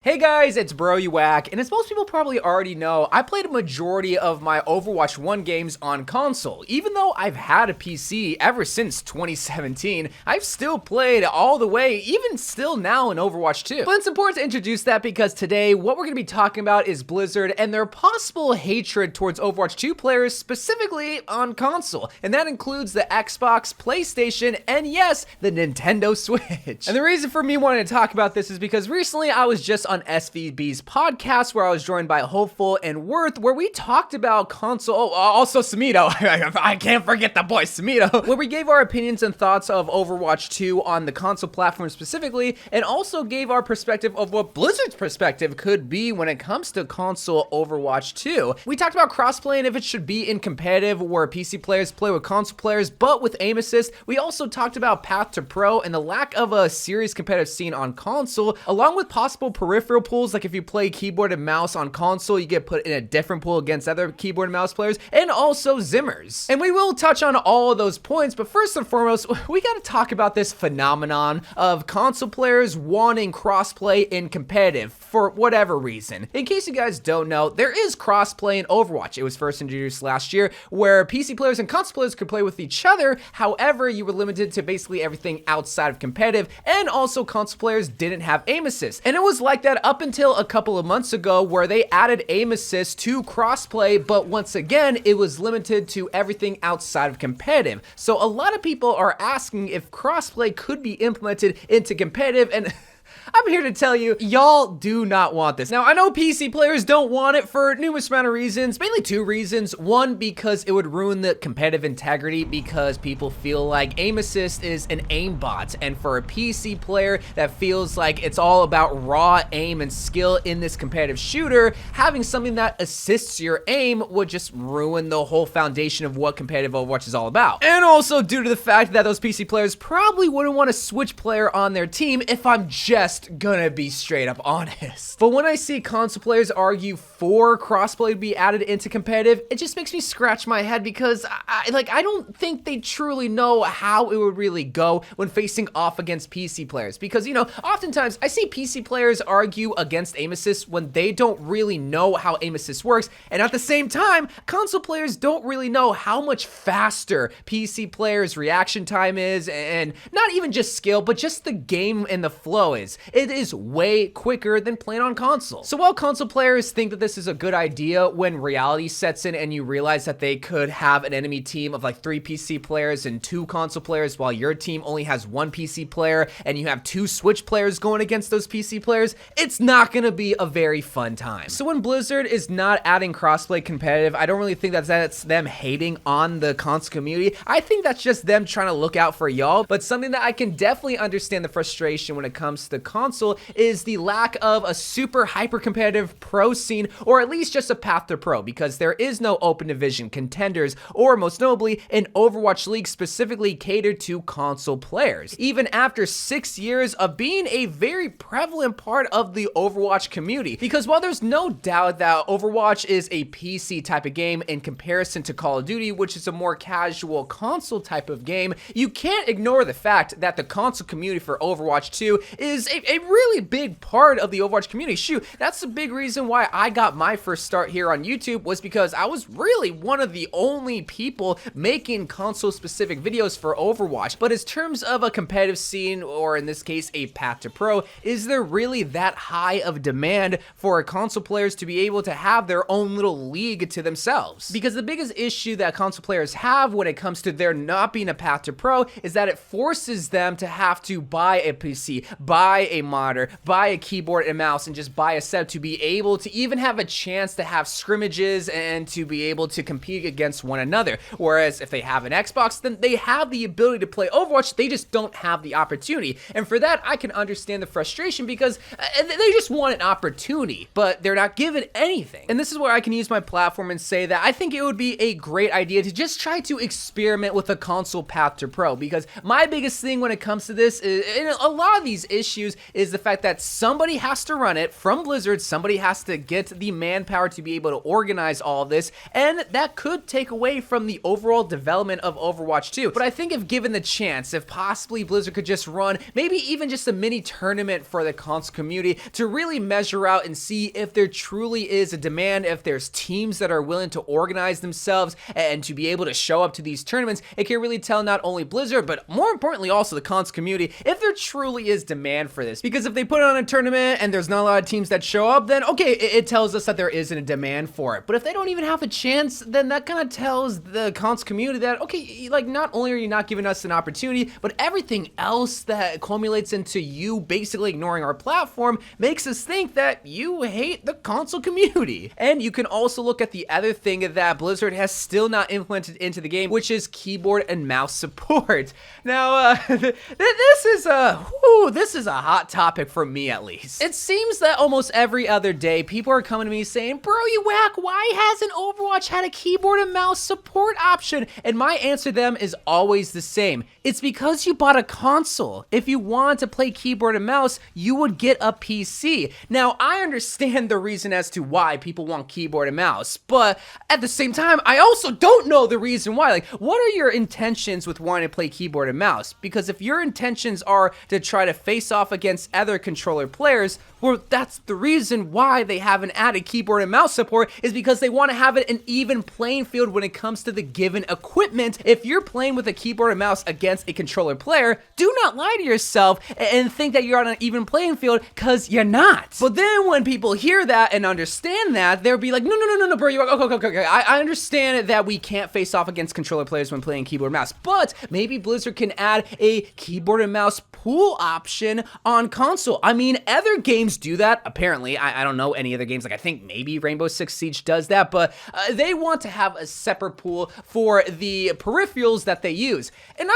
Hey guys, it's Bro You Whack, and as most people probably already know, I played a majority of my Overwatch 1 games on console. Even though I've had a PC ever since 2017, I've still played all the way, even still now in Overwatch 2. But it's important to introduce that because today, what we're going to be talking about is Blizzard and their possible hatred towards Overwatch 2 players, specifically on console. And that includes the Xbox, PlayStation, and yes, the Nintendo Switch. And the reason for me wanting to talk about this is because recently I was just on SVB's podcast where I was joined by Hopeful and Worth, where we talked about console, also Samito, I can't forget the boy Samito, where we gave our opinions and thoughts of Overwatch 2 on the console platform specifically, and also gave our perspective of what Blizzard's perspective could be when it comes to console Overwatch 2. We talked about crossplay and if it should be in competitive where PC players play with console players, but with aim assist. We also talked about Path to Pro and the lack of a serious competitive scene on console, along with possible peripheral pools, like if you play keyboard and mouse on console, you get put in a different pool against other keyboard and mouse players, and also Zimmers. And we will touch on all of those points, but first and foremost, we gotta talk about this phenomenon of console players wanting crossplay in competitive for whatever reason. In case you guys don't know, there is crossplay in Overwatch. It was first introduced last year, where PC players and console players could play with each other. However, you were limited to basically everything outside of competitive, and also console players didn't have aim assist. And it was like that up until a couple of months ago, where they added aim assist to crossplay, but once again, it was limited to everything outside of competitive. So a lot of people are asking if crossplay could be implemented into competitive, and I'm here to tell you, y'all do not want this. Now, I know PC players don't want it for numerous amount of reasons, mainly two reasons. One, because it would ruin the competitive integrity because people feel like aim assist is an aimbot, and for a PC player that feels like it's all about raw aim and skill in this competitive shooter, having something that assists your aim would just ruin the whole foundation of what competitive Overwatch is all about. And also due to the fact that those PC players probably wouldn't want to switch player on their team, if I'm just gonna be straight up honest. But when I see console players argue for crossplay to be added into competitive, it just makes me scratch my head because I don't think they truly know how it would really go when facing off against PC players. Because, you know, oftentimes I see PC players argue against aim assist when they don't really know how aim assist works, and at the same time, console players don't really know how much faster PC players' reaction time is, and not even just skill, but just the game and the flow is. It is way quicker than playing on console. So while console players think that this is a good idea, when reality sets in and you realize that they could have an enemy team of like 3 PC players and 2 console players while your team only has 1 PC player and you have 2 Switch players going against those PC players, it's not gonna be a very fun time. So when Blizzard is not adding crossplay competitive, I don't really think that's them hating on the console community. I think that's just them trying to look out for y'all, but something that I can definitely understand the frustration when it comes to console is the lack of a super hyper competitive pro scene, or at least just a path to pro, because there is no open division contenders, or most notably an Overwatch League specifically catered to console players, even after 6 years of being a very prevalent part of the Overwatch community. Because while there's no doubt that Overwatch is a PC type of game in comparison to Call of Duty, which is a more casual console type of game, you can't ignore the fact that the console community for Overwatch 2 is a really big part of the Overwatch community. Shoot, that's the big reason why I got my first start here on YouTube, was because I was really one of the only people making console specific videos for Overwatch. But in terms of a competitive scene, or in this case a path to pro, is there really that high of demand for console players to be able to have their own little league to themselves? Because the biggest issue that console players have when it comes to there not being a path to pro is that it forces them to have to buy a PC, buy a monitor, buy a keyboard and mouse, and just buy a setup to be able to even have a chance to have scrimmages and to be able to compete against one another. Whereas if they have an Xbox, then they have the ability to play Overwatch, they just don't have the opportunity. And for that, I can understand the frustration because they just want an opportunity, but they're not given anything. And this is where I can use my platform and say that I think it would be a great idea to just try to experiment with a console path to pro, because my biggest thing when it comes to this is, in a lot of these issues, issues is the fact that somebody has to run it from Blizzard, somebody has to get the manpower to be able to organize all of this, and that could take away from the overall development of Overwatch 2. But I think if given the chance, if possibly Blizzard could just run maybe even just a mini tournament for the console community to really measure out and see if there truly is a demand, if there's teams that are willing to organize themselves and to be able to show up to these tournaments, it can really tell not only Blizzard, but more importantly also the console community if there truly is demand for this. Because if they put on a tournament and there's not a lot of teams that show up, then okay, it tells us that there isn't a demand for it. But if they don't even have a chance, then that kind of tells the console community that, okay, like not only are you not giving us an opportunity, but everything else that accumulates into you basically ignoring our platform makes us think that you hate the console community. And you can also look at the other thing that Blizzard has still not implemented into the game, which is keyboard and mouse support. Now, this is a hot topic for me at least. It seems that almost every other day, people are coming to me saying, bro, you whack, why hasn't Overwatch had a keyboard and mouse support option? And my answer to them is always the same. It's because you bought a console. If you want to play keyboard and mouse, you would get a PC. Now, I understand the reason as to why people want keyboard and mouse, but at the same time, I also don't know the reason why. Like, what are your intentions with wanting to play keyboard and mouse? Because if your intentions are to try to face off against other controller players, well, that's the reason why they haven't added keyboard and mouse support, is because they want to have it an even playing field when it comes to the given equipment. If you're playing with a keyboard and mouse against a controller player, do not lie to yourself and think that you're on an even playing field, because you're not. But then when people hear that and understand that, they'll be like, no, bro, you okay. I understand that we can't face off against controller players when playing keyboard and mouse, but maybe Blizzard can add a keyboard and mouse pool option on console. I mean, other games do that, apparently. I don't know any other games, like I think maybe Rainbow Six Siege does that, but they want to have a separate pool for the peripherals that they use. And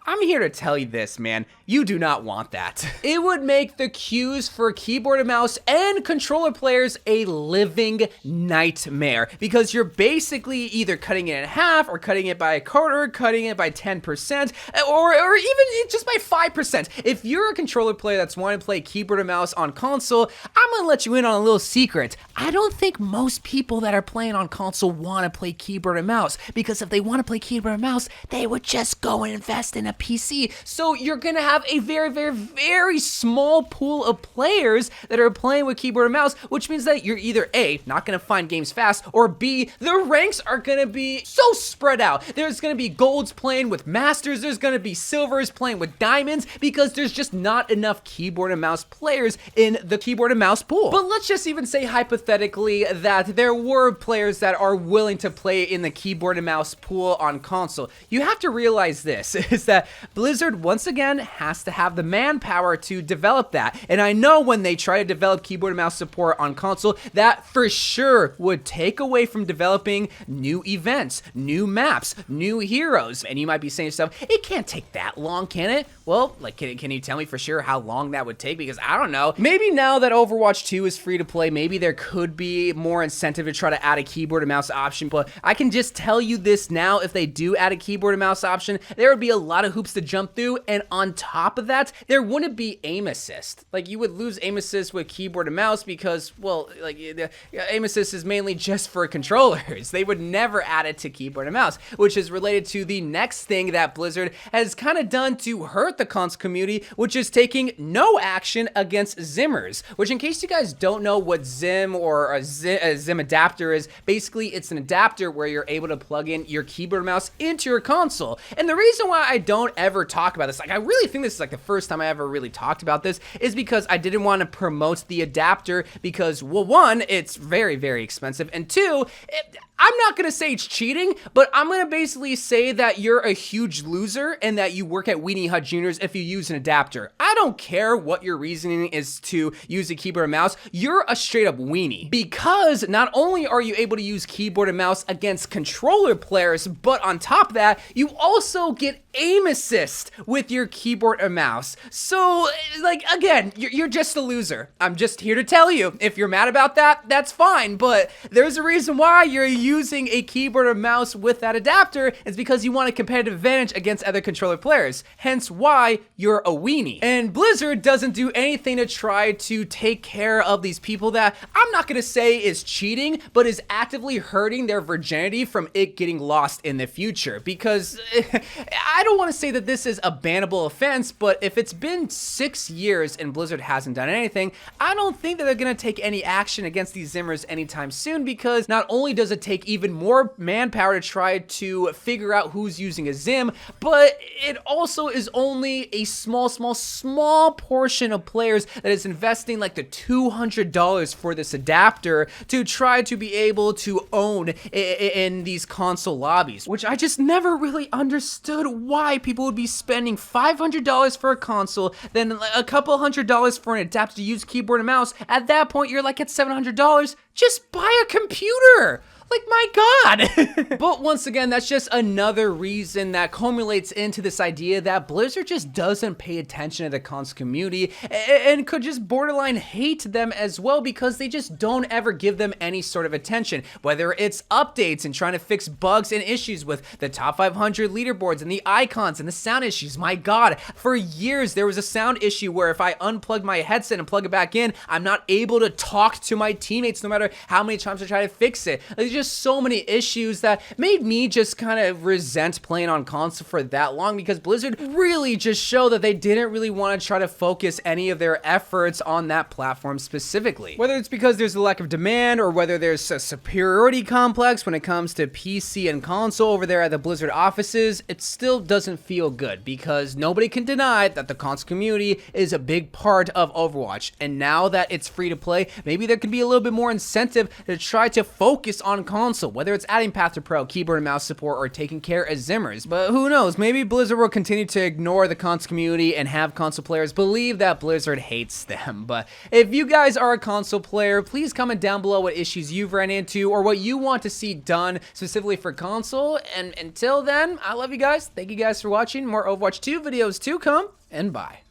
I'm here to tell you this, man. You do not want that. It would make the queues for keyboard and mouse and controller players a living nightmare, because you're basically either cutting it in half or cutting it by a quarter, cutting it by 10%, or even just by 5%. If you're a controller player that's wanting to play keyboard and mouse on console, I'm gonna let you in on a little secret. I don't think most people that are playing on console want to play keyboard and mouse, because if they want to play keyboard and mouse, they would just go and invest in a PC. So you're gonna have a very small pool of players that are playing with keyboard and mouse, which means that you're either A, not gonna find games fast, or B, the ranks are gonna be so spread out. There's gonna be golds playing with masters, there's gonna be silvers playing with diamonds, because there's just not enough keyboard and mouse players in the keyboard and mouse pool. But let's just even say hypothetically that there were players that are willing to play in the keyboard and mouse pool on console. You have to realize this, is that Blizzard once again has to have the manpower to develop that. And I know when they try to develop keyboard and mouse support on console, that for sure would take away from developing new events, new maps, new heroes. And you might be saying to yourself, it can't take that long, can it? Well, like, can you tell me for sure how long that would take? Because I don't know. Maybe now that Overwatch 2 is free to play, maybe there could be more incentive to try to add a keyboard and mouse option. But I can just tell you this now, if they do add a keyboard and mouse option, there would be a lot of hoops to jump through. And on top of that, there wouldn't be aim assist. Like, you would lose aim assist with keyboard and mouse because, well, like, aim assist is mainly just for controllers. They would never add it to keyboard and mouse, which is related to the next thing that Blizzard has kind of done to hurt the console community, which is taking no action against Zimmers, which, in case you guys don't know what Zim or a Zim adapter is, basically it's an adapter where you're able to plug in your keyboard and mouse into your console. And the reason why I don't ever talk about this, like, I really think this is like the first time I ever really talked about this, is because I didn't want to promote the adapter because, well, one, it's very expensive, and two, I'm not gonna say it's cheating, but I'm gonna basically say that you're a huge loser and that you work at Weenie Hut Juniors if you use an adapter. I don't care what your reasoning is to use a keyboard and mouse, you're a straight up weenie. Because not only are you able to use keyboard and mouse against controller players, but on top of that, you also get aim assist with your keyboard and mouse. So, like, again, you're just a loser. I'm just here to tell you, if you're mad about that, that's fine, but there's a reason why you're a using a keyboard or mouse with that adapter is because you want a competitive advantage against other controller players, hence why you're a weenie. And Blizzard doesn't do anything to try to take care of these people that I'm not gonna say is cheating, but is actively hurting their virginity from it getting lost in the future. Because I don't want to say that this is a bannable offense, but if it's been 6 years and Blizzard hasn't done anything, I don't think that they're gonna take any action against these Zimmers anytime soon, because not only does it take even more manpower to try to figure out who's using a Zim, but it also is only a small portion of players that is investing like the $200 for this adapter to try to be able to own in these console lobbies, which I just never really understood why people would be spending $500 for a console, then a couple $100 for an adapter to use keyboard and mouse. At that point, you're like at $700. Just buy a computer. Like, my God. But once again, that's just another reason that culminates into this idea that Blizzard just doesn't pay attention to the console community and could just borderline hate them as well, because they just don't ever give them any sort of attention. Whether it's updates and trying to fix bugs and issues with the top 500 leaderboards and the icons and the sound issues. My God, for years there was a sound issue where if I unplug my headset and plug it back in, I'm not able to talk to my teammates no matter how many times I try to fix it. Like, just so many issues that made me just kind of resent playing on console for that long, because Blizzard really just showed that they didn't really want to try to focus any of their efforts on that platform specifically. Whether it's because there's a lack of demand or whether there's a superiority complex when it comes to PC and console over there at the Blizzard offices, it still doesn't feel good, because nobody can deny that the console community is a big part of Overwatch. And now that it's free to play, maybe there could be a little bit more incentive to try to focus on console, whether it's adding Path to Pro, keyboard and mouse support, or taking care of Zimmers. But who knows, maybe Blizzard will continue to ignore the console community and have console players believe that Blizzard hates them. But if you guys are a console player, please comment down below what issues you've ran into or what you want to see done specifically for console. And until then, I love you guys. Thank you guys for watching. More Overwatch 2 videos to come, and bye.